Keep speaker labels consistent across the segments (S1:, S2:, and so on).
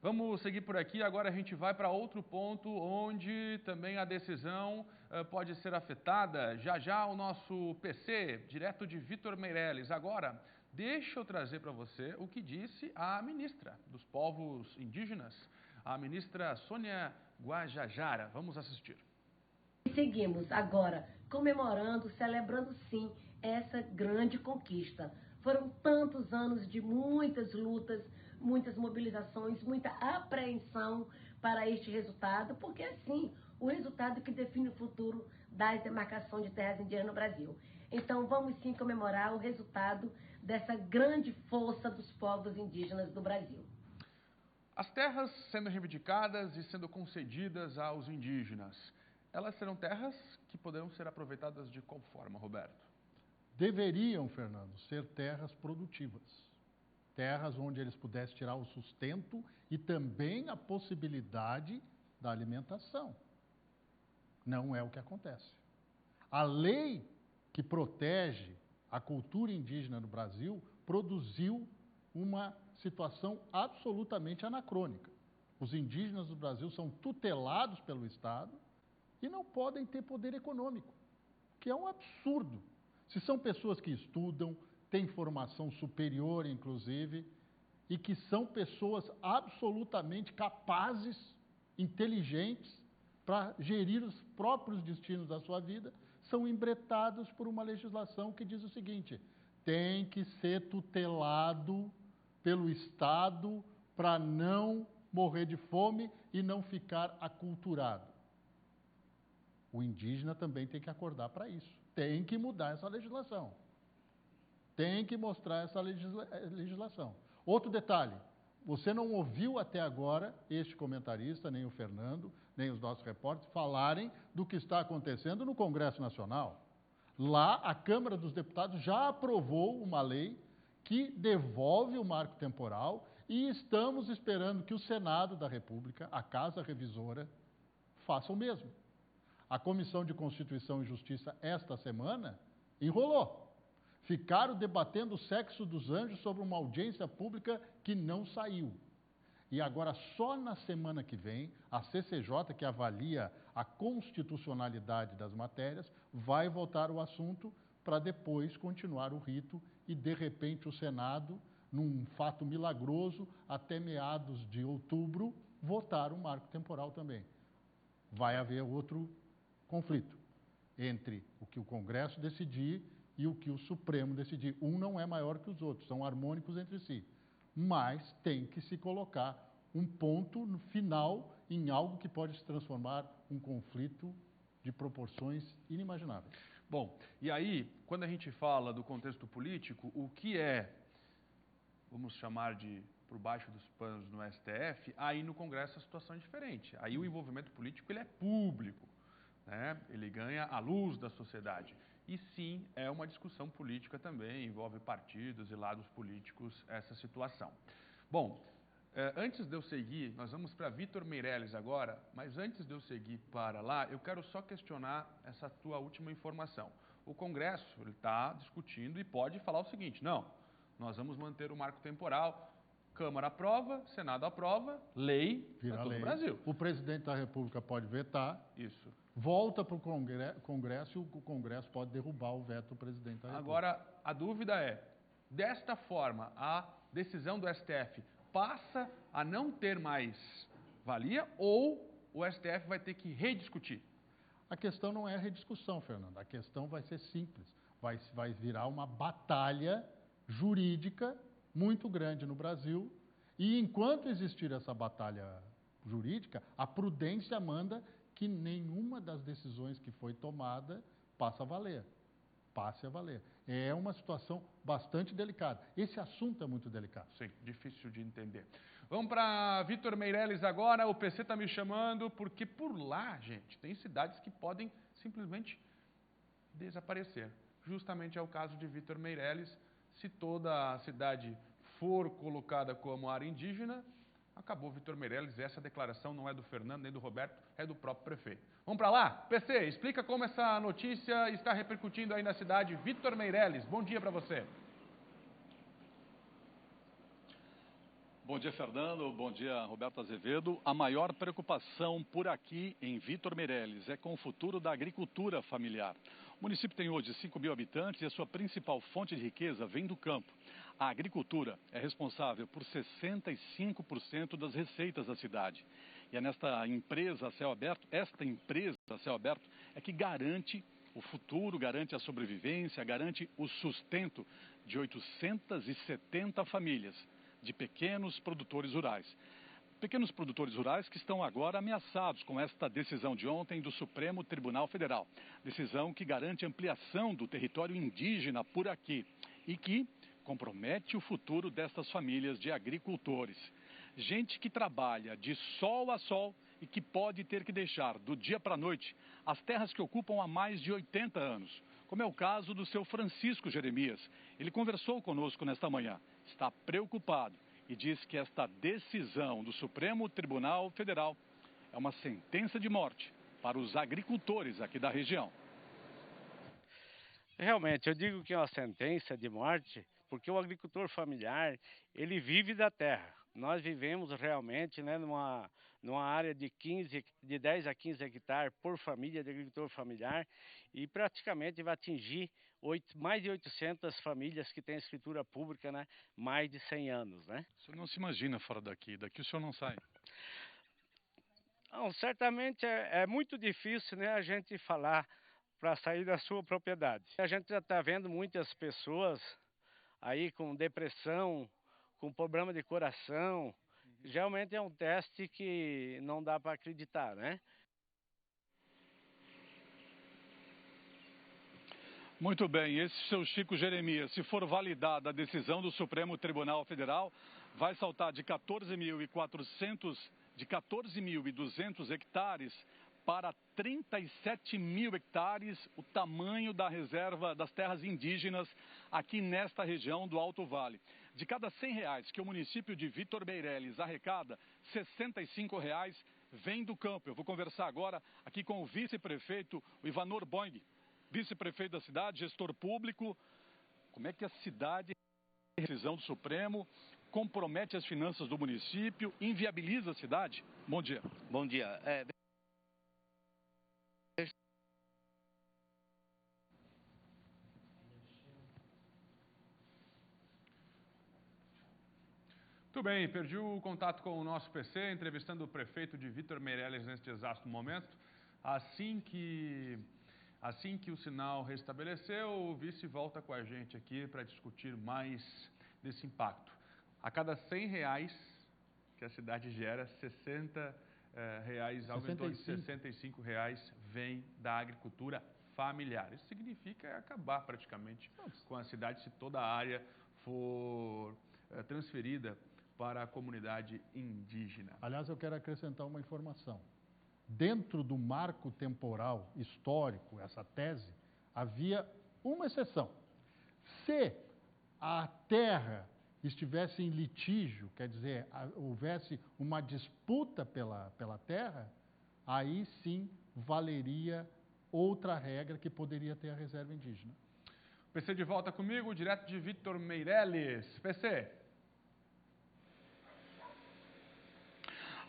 S1: Vamos seguir por aqui, agora a gente vai para outro ponto onde também a decisão pode ser afetada. Já já o nosso PC, direto de Vitor Meirelles. Agora, deixa eu trazer para você o que disse a ministra dos povos indígenas, a ministra Sônia Guajajara. Vamos assistir.
S2: Seguimos agora comemorando, celebrando sim essa grande conquista. Foram tantos anos de muitas lutas, muitas mobilizações, muita apreensão para este resultado, porque assim, o resultado que define o futuro da demarcação de terras indígenas no Brasil. Então vamos sim comemorar o resultado dessa grande força dos povos indígenas do Brasil.
S1: As terras sendo reivindicadas e sendo concedidas aos indígenas, elas serão terras que poderão ser aproveitadas de qual forma, Roberto?
S3: Deveriam, Fernando, ser terras produtivas. Terras onde eles pudessem tirar o sustento e também a possibilidade da alimentação. Não é o que acontece. A lei que protege a cultura indígena no Brasil produziu uma situação absolutamente anacrônica. Os indígenas do Brasil são tutelados pelo Estado e não podem ter poder econômico, que é um absurdo. Se são pessoas que estudam, têm formação superior, inclusive, e que são pessoas absolutamente capazes, inteligentes, para gerir os próprios destinos da sua vida, são embretados por uma legislação que diz o seguinte: tem que ser tutelado pelo Estado para não morrer de fome e não ficar aculturado. O indígena também tem que acordar para isso. Tem que mudar essa legislação. Tem que mostrar essa legislação. Outro detalhe, você não ouviu até agora este comentarista, nem o Fernando, nem os nossos repórteres, falarem do que está acontecendo no Congresso Nacional. Lá, a Câmara dos Deputados já aprovou uma lei que devolve o marco temporal e estamos esperando que o Senado da República, a Casa Revisora, faça o mesmo. A Comissão de Constituição e Justiça, esta semana, enrolou. Ficaram debatendo o sexo dos anjos sobre uma audiência pública que não saiu. E agora, só na semana que vem, a CCJ, que avalia a constitucionalidade das matérias, vai votar o assunto para depois continuar o rito e, de repente, o Senado, num fato milagroso, até meados de outubro, votar o marco temporal também. Vai haver outro conflito entre o que o Congresso decidir e o que o Supremo decidir. Um não é maior que os outros, são harmônicos entre si. Mas tem que se colocar um ponto no final em algo que pode se transformar um conflito de proporções inimagináveis.
S1: Bom, e aí, quando a gente fala do contexto político, o que é, vamos chamar de por baixo dos panos no STF, aí no Congresso a situação é diferente. Aí o envolvimento político ele é público. Ele ganha a luz da sociedade. E sim, é uma discussão política também, envolve partidos e lados políticos essa situação. Bom, antes de eu seguir, nós vamos para Vitor Meirelles agora, mas antes de eu seguir para lá, eu quero só questionar essa tua última informação. O Congresso está discutindo e pode falar o seguinte: não, nós vamos manter o marco temporal. Câmara aprova, Senado aprova, lei para todo o Brasil.
S3: O presidente da República pode vetar.
S1: Isso.
S3: Volta para o Congresso e o Congresso pode derrubar o veto do presidente da República.
S1: Agora, a dúvida é, desta forma, a decisão do STF passa a não ter mais valia ou o STF vai ter que rediscutir?
S3: A questão não é a rediscussão, Fernando. A questão vai ser simples. Vai virar uma batalha jurídica muito grande no Brasil, e enquanto existir essa batalha jurídica, a prudência manda que nenhuma das decisões que foi tomada passe a valer. É uma situação bastante delicada. Esse assunto é muito delicado.
S1: Sim, difícil de entender. Vamos para Vitor Meirelles agora. O PC está me chamando porque por lá, gente, tem cidades que podem simplesmente desaparecer. Justamente é o caso de Vitor Meirelles. Se toda a cidade for colocada como área indígena, acabou Vitor Meirelles. Essa declaração não é do Fernando nem do Roberto, é do próprio prefeito. Vamos para lá? PC, explica como essa notícia está repercutindo aí na cidade. Vitor Meirelles, bom dia para você.
S4: Bom dia, Fernando. Bom dia, Roberto Azevedo. A maior preocupação por aqui em Vítor Meirelles é com o futuro da agricultura familiar. O município tem hoje 5 mil habitantes e a sua principal fonte de riqueza vem do campo. A agricultura é responsável por 65% das receitas da cidade. E é nesta empresa a céu aberto, é que garante o futuro, garante a sobrevivência, garante o sustento de 870 famílias de pequenos produtores rurais. Pequenos produtores rurais que estão agora ameaçados com esta decisão de ontem do Supremo Tribunal Federal. Decisão que garante ampliação do território indígena por aqui e que compromete o futuro destas famílias de agricultores. Gente que trabalha de sol a sol e que pode ter que deixar do dia para a noite as terras que ocupam há mais de 80 anos, como é o caso do seu Francisco Jeremias. Ele conversou conosco nesta manhã, está preocupado e diz que esta decisão do Supremo Tribunal Federal é uma sentença de morte para os agricultores aqui da região.
S5: Realmente, eu digo que é uma sentença de morte, porque o agricultor familiar, ele vive da terra. Nós vivemos realmente, né, numa área de 10 a 15 hectares por família de agricultor familiar e praticamente vai atingir mais de 800 famílias que têm escritura pública, né, mais de 100 anos, né?
S4: O senhor não se imagina fora daqui o senhor não sai?
S5: Não, certamente é muito difícil, né, a gente falar para sair da sua propriedade. A gente já está vendo muitas pessoas aí com depressão, com problema de coração. Realmente é um teste que não dá para acreditar, né?
S4: Muito bem, esse seu Chico Jeremias, se for validada a decisão do Supremo Tribunal Federal, vai saltar de 14.200 hectares para 37 mil hectares, o tamanho da reserva das terras indígenas aqui nesta região do Alto Vale. De cada R$100 que o município de Vítor Meirelles arrecada, R$65 vem do campo. Eu vou conversar agora aqui com o vice-prefeito, o Ivanor Boing, vice-prefeito da cidade, gestor público. Como é que a cidade, a decisão do Supremo, compromete as finanças do município, inviabiliza a cidade? Bom dia.
S6: Bom dia.
S1: Muito bem, perdi o contato com o nosso PC, entrevistando o prefeito de Vítor Meirelles neste exato momento. Assim que o sinal restabeleceu, o vice volta com a gente aqui para discutir mais desse impacto. A cada R$100 que a cidade gera, R$60, algo em torno de R$65 vem da agricultura familiar. Isso significa acabar praticamente com a cidade se toda a área for transferida para a comunidade indígena.
S3: Aliás, eu quero acrescentar uma informação. Dentro do marco temporal histórico, essa tese, havia uma exceção. Se a terra estivesse em litígio, quer dizer, houvesse uma disputa pela terra, aí sim valeria outra regra que poderia ter a reserva indígena.
S1: PC de volta comigo, direto de Vítor Meirelles. PC.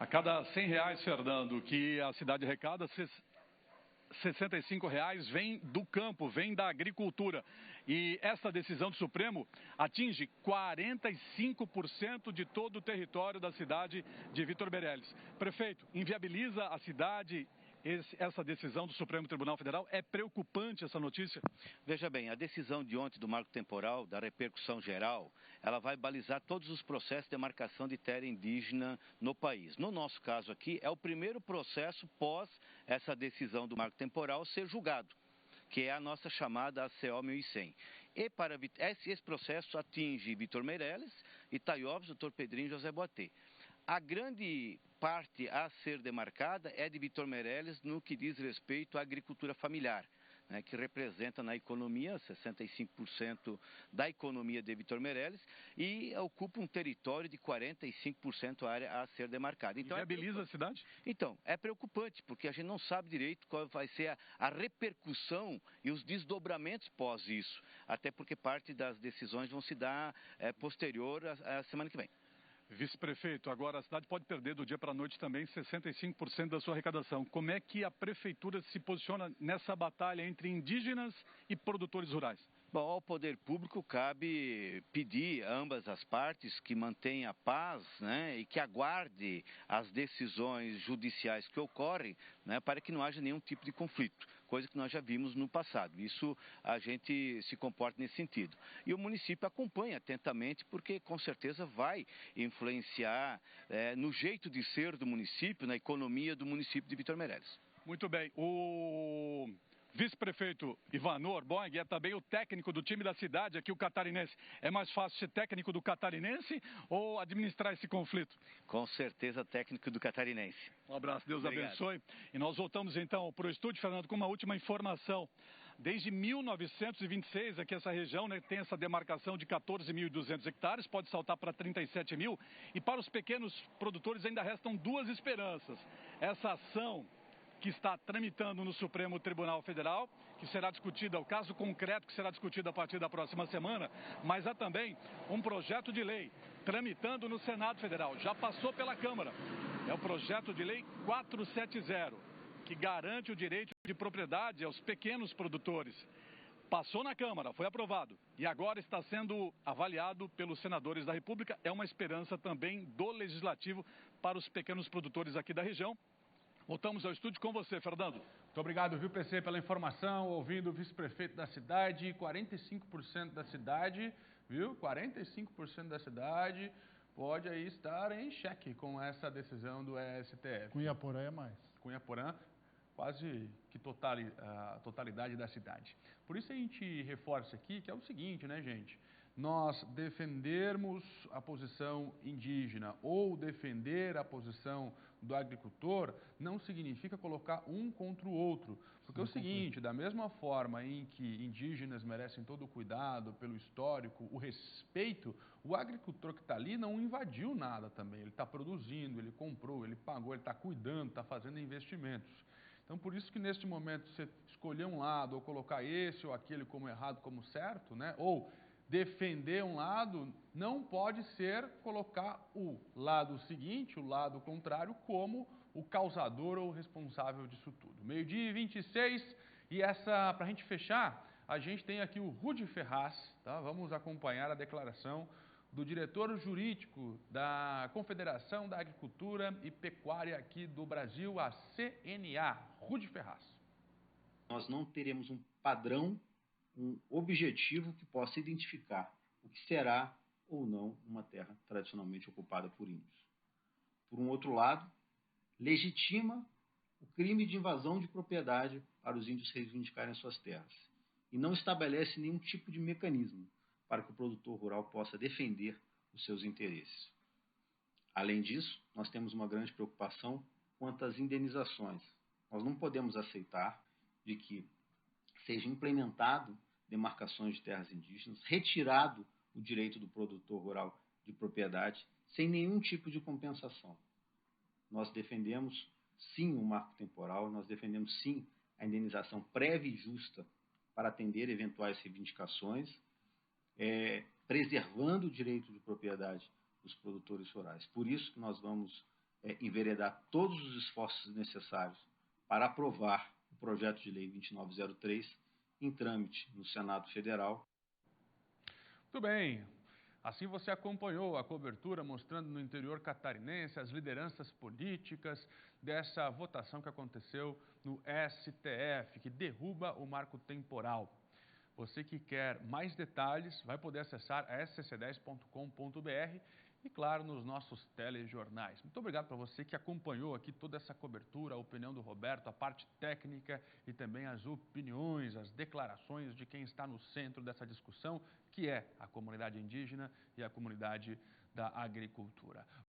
S4: A cada R$100, Fernando, que a cidade arrecada, R$65 vem do campo, vem da agricultura. E essa decisão do Supremo atinge 45% de todo o território da cidade de Vítor Meirelles. Prefeito, inviabiliza a cidade essa decisão do Supremo Tribunal Federal? É preocupante essa notícia?
S6: Veja bem, a decisão de ontem do marco temporal, da repercussão geral, ela vai balizar todos os processos de demarcação de terra indígena no país. No nosso caso aqui, é o primeiro processo pós essa decisão do marco temporal ser julgado, que é a nossa chamada ACO 1100. E para esse processo atinge Vítor Meirelles, Itaiópolis, Dr. Pedrinho e José Boatê. A grande parte a ser demarcada é de Vítor Meirelles no que diz respeito à agricultura familiar, né, que representa na economia 65% da economia de Vítor Meirelles e ocupa um território de 45% a área a ser demarcada. Então,
S4: viabiliza a cidade?
S6: Então, é preocupante, porque a gente não sabe direito qual vai ser a repercussão e os desdobramentos pós isso, até porque parte das decisões vão se dar posterior à semana que vem.
S4: Vice-prefeito, agora a cidade pode perder do dia para a noite também 65% da sua arrecadação. Como é que a prefeitura se posiciona nessa batalha entre indígenas e produtores rurais?
S6: Bom, ao poder público cabe pedir a ambas as partes que mantenha a paz, né, e que aguarde as decisões judiciais que ocorrem, né, para que não haja nenhum tipo de conflito, coisa que nós já vimos no passado. Isso a gente se comporta nesse sentido. E o município acompanha atentamente, porque com certeza vai influenciar no jeito de ser do município, na economia do município de Vitor Meireles.
S4: Muito bem. O vice-prefeito Ivanor Boing é também o técnico do time da cidade aqui, o catarinense. É mais fácil ser técnico do catarinense ou administrar esse conflito?
S6: Com certeza técnico do catarinense.
S4: Um abraço, Deus
S6: Obrigado.
S4: abençoe. E nós voltamos então para o estúdio, Fernando, com uma última informação. Desde 1926, aqui essa região, né, tem essa demarcação de 14.200 hectares, pode saltar para 37 mil. E para os pequenos produtores ainda restam duas esperanças. Essa ação que está tramitando no Supremo Tribunal Federal, que será discutida, o caso concreto que será discutido a partir da próxima semana, mas há também um projeto de lei tramitando no Senado Federal, já passou pela Câmara. É o projeto de lei 470, que garante o direito de propriedade aos pequenos produtores. Passou na Câmara, foi aprovado e agora está sendo avaliado pelos senadores da República. É uma esperança também do Legislativo para os pequenos produtores aqui da região. Voltamos ao estúdio com você, Fernando.
S1: Muito obrigado, viu, PC, pela informação. Ouvindo o vice-prefeito da cidade, 45% da cidade, viu? 45% da cidade pode aí estar em xeque com essa decisão do STF.
S3: Cunhaporã é mais.
S1: Cunhaporã, quase que a totalidade da cidade. Por isso a gente reforça aqui que é o seguinte, né, gente? Nós defendermos a posição indígena ou defender a posição do agricultor não significa colocar um contra o outro. Porque é o seguinte, da mesma forma em que indígenas merecem todo o cuidado pelo histórico, o respeito, o agricultor que está ali não invadiu nada também. Ele está produzindo, ele comprou, ele pagou, ele está cuidando, está fazendo investimentos. Então, por isso que neste momento você escolher um lado ou colocar esse ou aquele como errado, como certo, né? Ou defender um lado não pode ser colocar o lado seguinte, o lado contrário, como o causador ou responsável disso tudo. 12h26 e essa, para a gente fechar, a gente tem aqui o Rudi Ferraz, tá? Vamos acompanhar a declaração do diretor jurídico da Confederação da Agricultura e Pecuária aqui do Brasil, a CNA, Rudi Ferraz.
S7: Nós não teremos um padrão, um objetivo que possa identificar o que será ou não uma terra tradicionalmente ocupada por índios. Por um outro lado, legitima o crime de invasão de propriedade para os índios reivindicarem suas terras e não estabelece nenhum tipo de mecanismo para que o produtor rural possa defender os seus interesses. Além disso, nós temos uma grande preocupação quanto às indenizações. Nós não podemos aceitar de que seja implementado demarcações de terras indígenas, retirado o direito do produtor rural de propriedade, sem nenhum tipo de compensação. Nós defendemos, sim, o marco temporal, nós defendemos, sim, a indenização prévia e justa para atender eventuais reivindicações, preservando o direito de propriedade dos produtores rurais. Por isso que nós vamos enveredar todos os esforços necessários para aprovar o projeto de lei 2903 em trâmite no Senado Federal.
S1: Muito bem. Assim você acompanhou a cobertura mostrando no interior catarinense as lideranças políticas dessa votação que aconteceu no STF, que derruba o marco temporal. Você que quer mais detalhes vai poder acessar scc10.com.br e, claro, nos nossos telejornais. Muito obrigado para você que acompanhou aqui toda essa cobertura, a opinião do Roberto, a parte técnica e também as opiniões, as declarações de quem está no centro dessa discussão, que é a comunidade indígena e a comunidade da agricultura.